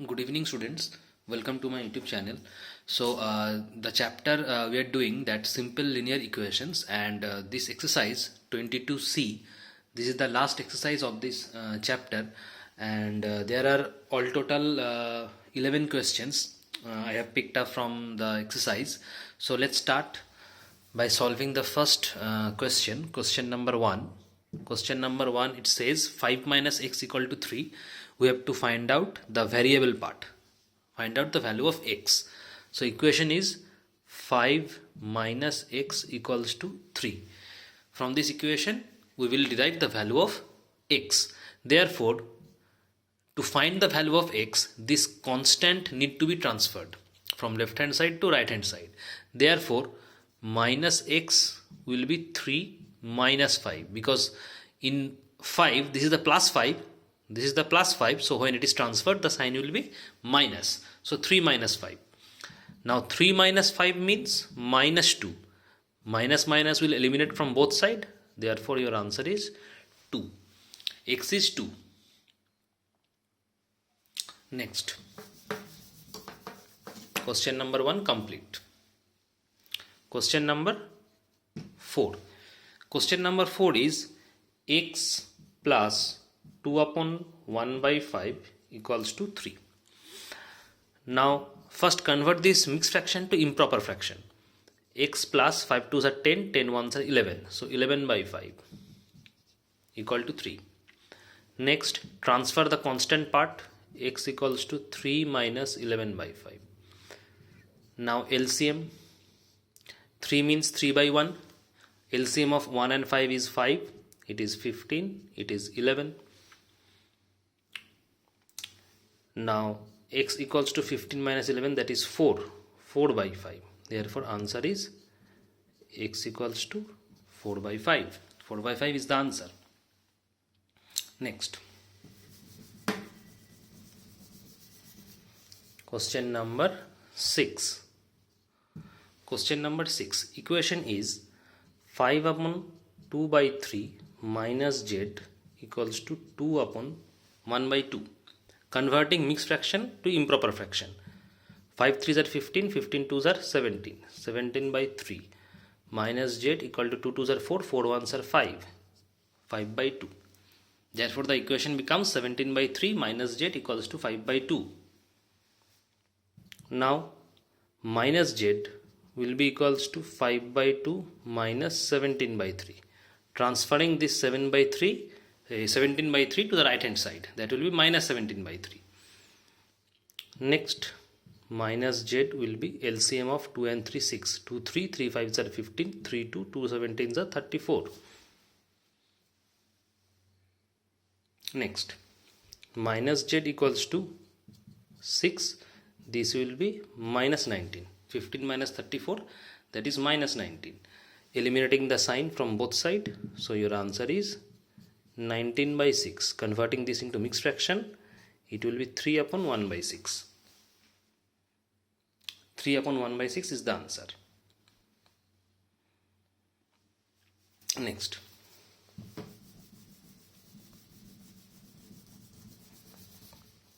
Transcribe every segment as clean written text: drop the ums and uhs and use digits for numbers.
Good evening, students. Welcome to my YouTube channel. So the chapter we are doing that simple linear equations, and this exercise 22C, this is the last exercise of this chapter, and there are all total 11 questions I have picked up from the exercise. So let's start by solving the first question. Question number 1. Question number 1, it says 5 minus x equal to 3. We have to find out the variable part. Find out the value of x. So equation is 5 minus x equals to 3. From this equation, we will derive the value of x. Therefore, to find the value of x, this constant need to be transferred from left hand side to right hand side. Therefore, minus x will be 3 minus 5, because in 5 this is the plus 5, this is the plus 5, so when it is transferred the sign will be minus. So 3 minus 5. Now 3 minus 5 means minus 2. Minus minus will eliminate from both sides. Therefore your answer is 2. X is 2. Next. Question number 1 complete. Question number 4. Question number 4 is x plus 2 upon 1 by 5 equals to 3. Now first convert this mixed fraction to improper fraction. X plus 5 2s are 10, 10 1s are 11. So 11 by 5 equal to 3. Next, transfer the constant part. X equals to 3 minus 11 by 5. Now LCM. 3 means 3 by 1. LCM of 1 and 5 is 5. It is 15. It is 11. Now x equals to 15 minus 11, that is 4. 4 by 5. Therefore answer is x equals to 4 by 5. 4 by 5 is the answer. Next. Question number 6. Question number 6. Equation is 5 upon 2 by 3 minus z equals to 2 upon 1 by 2. Converting mixed fraction to improper fraction. 5 3s are 15, 15 2s are 17. 17 by 3 minus z equal to 2 2s are 4, 4 1s are 5. 5 by 2. Therefore the equation becomes 17 by 3 minus z equals to 5 by 2. Now minus z will be equals to 5 by 2 minus 17 by 3. Transferring this 17 by 3 to the right hand side, that will be minus 17 by 3. Next, minus z will be LCM of 2 and 3 6. 2 3, 3 5s are 15, 3 2, 2 17s are 34. Next, minus z equals to 6. This will be minus 19. 15 minus 34, that is minus 19. Eliminating the sign from both sides, so your answer is 19 by 6. Converting this into mixed fraction, it will be 3 upon 1 by 6. 3 upon 1 by 6 is the answer. Next.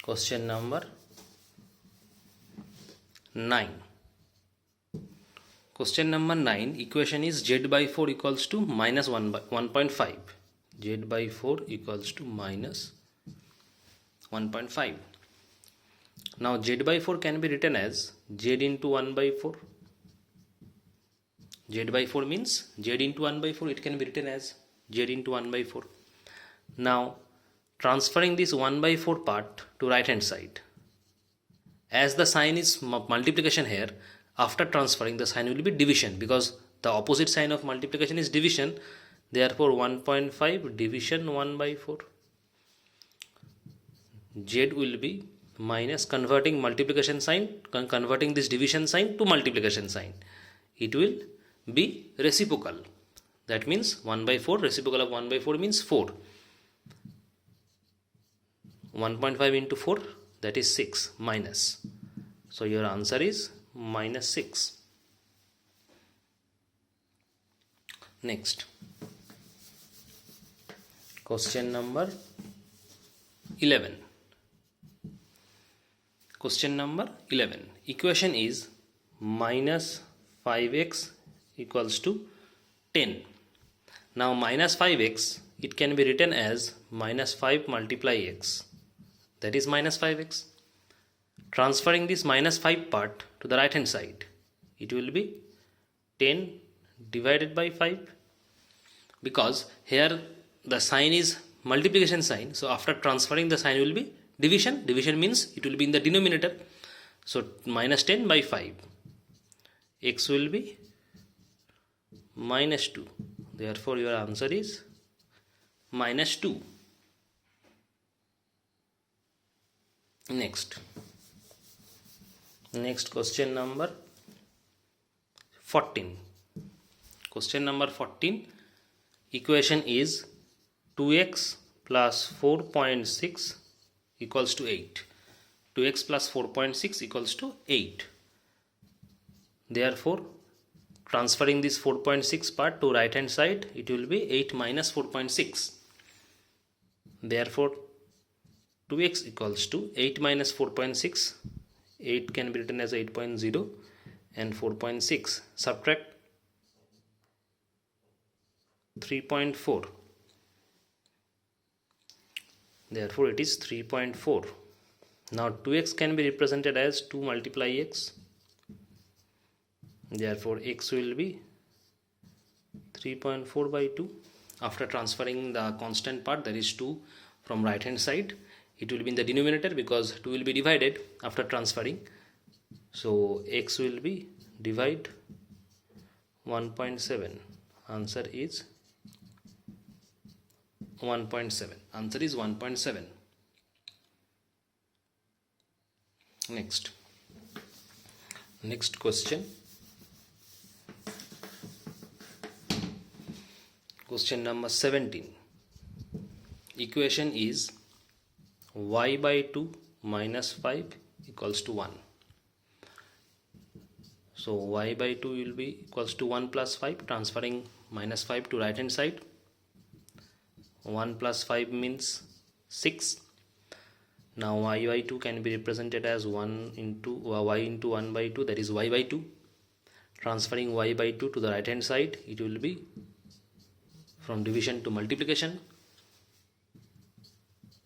Question number 9. Question number 9, equation is z by 4 equals to minus 1.5. Z by 4 equals to minus 1.5. Now z by 4 can be written as z into 1 by 4. Z by 4 means z into 1 by 4. It can be written as z into 1 by 4. Now transferring this 1 by 4 part to right hand side. As the sign is multiplication here, after transferring the sign will be division, because the opposite sign of multiplication is division. Therefore 1.5 division 1 by 4. Z will be minus, converting multiplication sign, converting this division sign to multiplication sign. It will be reciprocal. That means 1 by 4, reciprocal of 1 by 4 means 4. 1.5 into 4, that is 6, minus. So your answer is minus 6. Next. Question number 11. Question number 11. Equation is minus 5x equals to 10. Now minus 5x, it can be written as minus 5 multiply x, that is minus 5x. Transferring this minus 5 part to the right hand side, it will be 10 divided by 5, because here the sign is multiplication sign, so after transferring the sign will be division. Division means it will be in the denominator, so minus 10 by 5, x will be minus 2, therefore your answer is minus 2. Next question number 14. Question number 14. Equation is 2x plus 4.6 equals to 8. 2x plus 4.6 equals to 8. Therefore, transferring this 4.6 part to right hand side, it will be 8 minus 4.6. Therefore, 2x equals to 8 minus 4.6. 8 can be written as 8.0 and 4.6. Subtract 3.4. Therefore, it is 3.4. Now 2x can be represented as 2 multiply x. Therefore, x will be 3.4 by 2. After transferring the constant part, that is 2, from right hand side, it will be in the denominator because 2 will be divided after transferring. So x will be divide 1.7. Answer is 1.7. Answer is 1.7. Next question. Question number 17. Equation is y by 2 minus 5 equals to 1. So y by 2 will be equals to 1 plus 5, transferring minus 5 to right hand side. 1 plus 5 means 6. Now y by 2 can be represented as 1 into y into 1 by 2, that is y by 2. Transferring y by 2 to the right hand side, it will be from division to multiplication.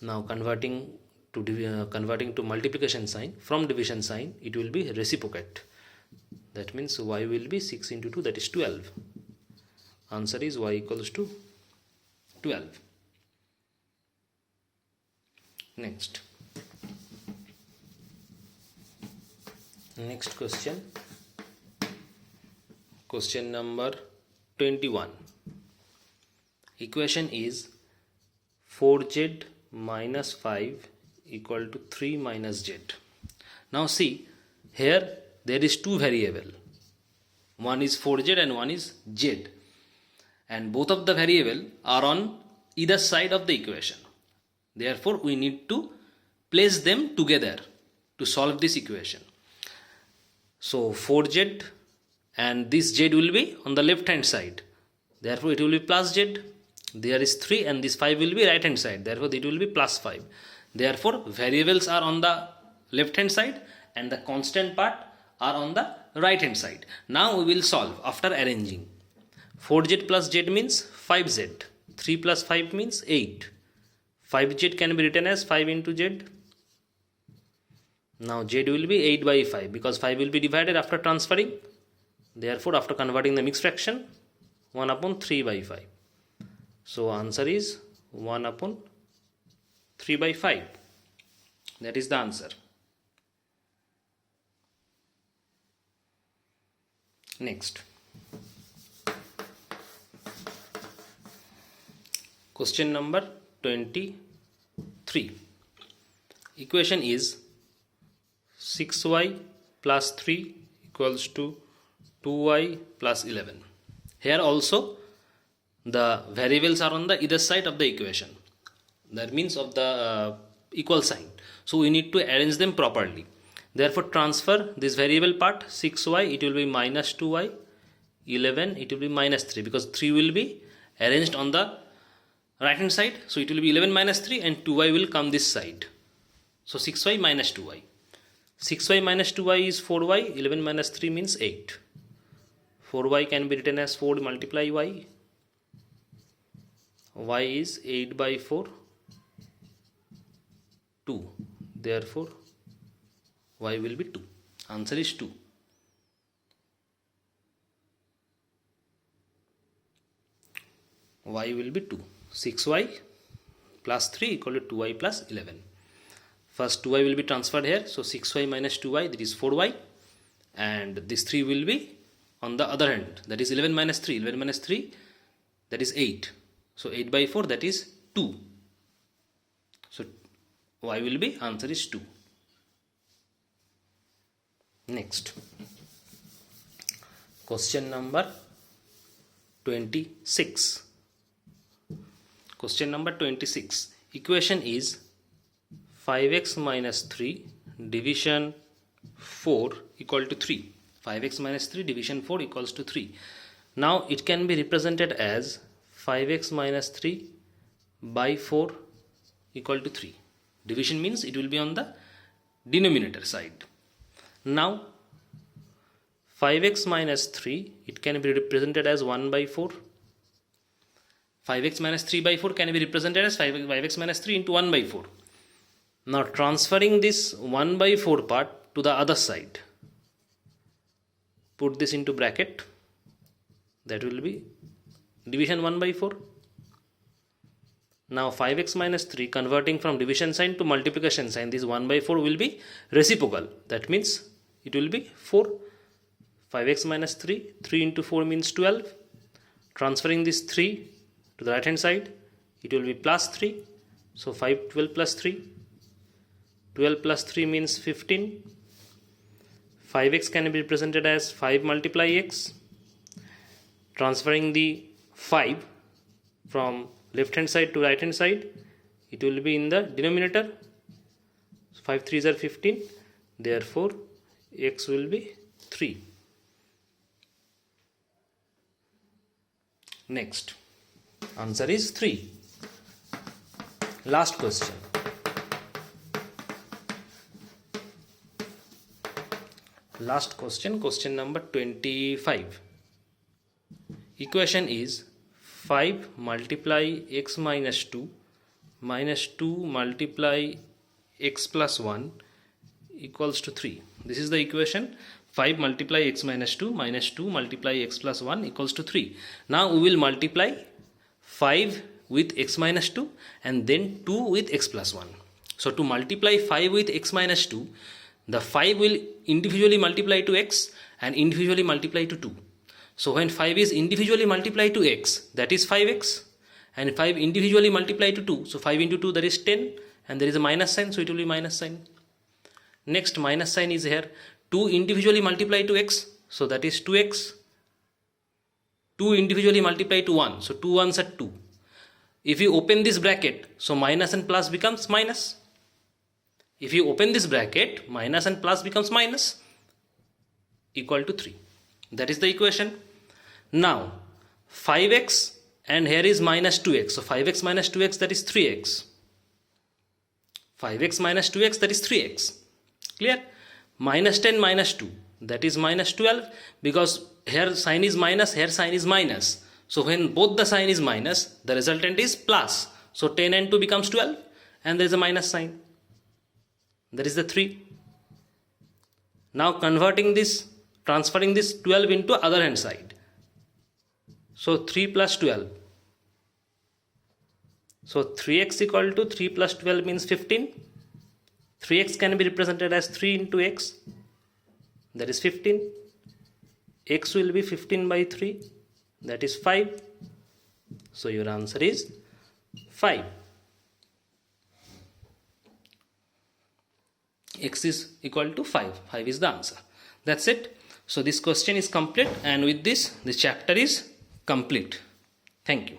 Now converting to multiplication sign, from division sign it will be reciprocate. That means y will be 6 into 2, that is 12. Answer is y equals to 12. Next question. Question number 21. Equation is 4z minus 5 equal to 3 minus z. Now see, here there is two variable. One is 4z and one is z. And both of the variable are on either side of the equation. Therefore, we need to place them together to solve this equation. So 4z and this z will be on the left hand side. Therefore, it will be plus z. There is 3 and this 5 will be right hand side. Therefore, it will be plus 5. Therefore, variables are on the left hand side and the constant part are on the right hand side. Now we will solve after arranging. 4z plus z means 5z. 3 plus 5 means 8. 5z can be written as 5 into z. Now z will be 8 by 5 because 5 will be divided after transferring. Therefore, after converting the mixed fraction, 1 upon 3 by 5. So answer is 1 upon 3 by 5. That is the answer. Next. Question number 23. Equation is 6y plus 3 equals to 2y plus 11. Here also the variables are on the either side of the equation. That means of the equal sign. So we need to arrange them properly. Therefore, transfer this variable part 6y, it will be minus 2y, 11, it will be minus 3 because 3 will be arranged on the right hand side. So it will be 11 minus 3 and 2y will come this side. So 6y minus 2y. 6y minus 2y is 4y. 11 minus 3 means 8. 4y can be written as 4 multiply y. Y is 8 by 4, 2. Therefore, y will be 2. Answer is 2. Y will be 2. 6y plus 3 equal to 2y plus 11. First 2y will be transferred here. So 6y minus 2y, that is 4y. And this 3 will be on the other hand. That is 11 minus 3. 11 minus 3, that is 8. So 8 by 4, that is 2. So y will be, answer is 2. Next. Question number 26. Question number 26. Equation is 5x minus 3 division 4 equal to 3. 5x minus 3 division 4 equals to 3. Now it can be represented as 5x minus 3 by 4 equal to 3. Division means it will be on the denominator side. Now 5x minus 3, it can be represented as 1 by 4. 5x minus 3 by 4 can be represented as 5x minus 3 into 1 by 4. Now transferring this 1 by 4 part to the other side. Put this into bracket. That will be division 1 by 4. Now 5x minus 3 converting from division sign to multiplication sign. This 1 by 4 will be reciprocal. That means it will be 4. 5x minus 3. 3 into 4 means 12. Transferring this 3 to the right hand side, it will be plus 3. So 12 plus 3. 12 plus 3 means 15. 5x can be represented as 5 multiply x. Transferring the 5 from left hand side to right hand side, it will be in the denominator. 5 3s are 15. Therefore, x will be 3. Next. Answer is 3. Last question. Last question, question number 25. Equation is 5 multiply x minus 2 minus 2 multiply x plus 1 equals to 3. This is the equation. 5 multiply x minus 2 minus 2 multiply x plus 1 equals to 3. Now we will multiply 5 with x minus 2 and then 2 with x plus 1. So to multiply 5 with x minus 2, the 5 will individually multiply to x and individually multiply to 2. So when 5 is individually multiplied to x, that is 5x, and 5 individually multiplied to 2, so 5 into 2, that is 10, and there is a minus sign, so it will be minus sign. Next minus sign is here. 2 individually multiplied to x, so that is 2x. 2 individually multiplied to 1, so 2 1s are 2. If you open this bracket, so minus and plus becomes minus. If you open this bracket, minus and plus becomes minus, equal to 3. That is the equation. Now 5x and here is minus 2x, so 5x minus 2x, that is 3x. 5x minus 2x, that is 3x. Clear? Minus 10 minus 2, that is minus 12, because here sign is minus, here sign is minus. So when both the sign is minus, the resultant is plus. So 10 and 2 becomes 12 and there is a minus sign. That is the 3. Now converting this, transferring this 12 into other hand side. So 3 plus 12. So 3x equal to 3 plus 12 means 15. 3x can be represented as 3 into x. That is 15. X will be 15 by 3. That is 5. So your answer is 5. X is equal to 5. 5 is the answer. That's it. So this question is complete, and with this chapter is complete. Thank you.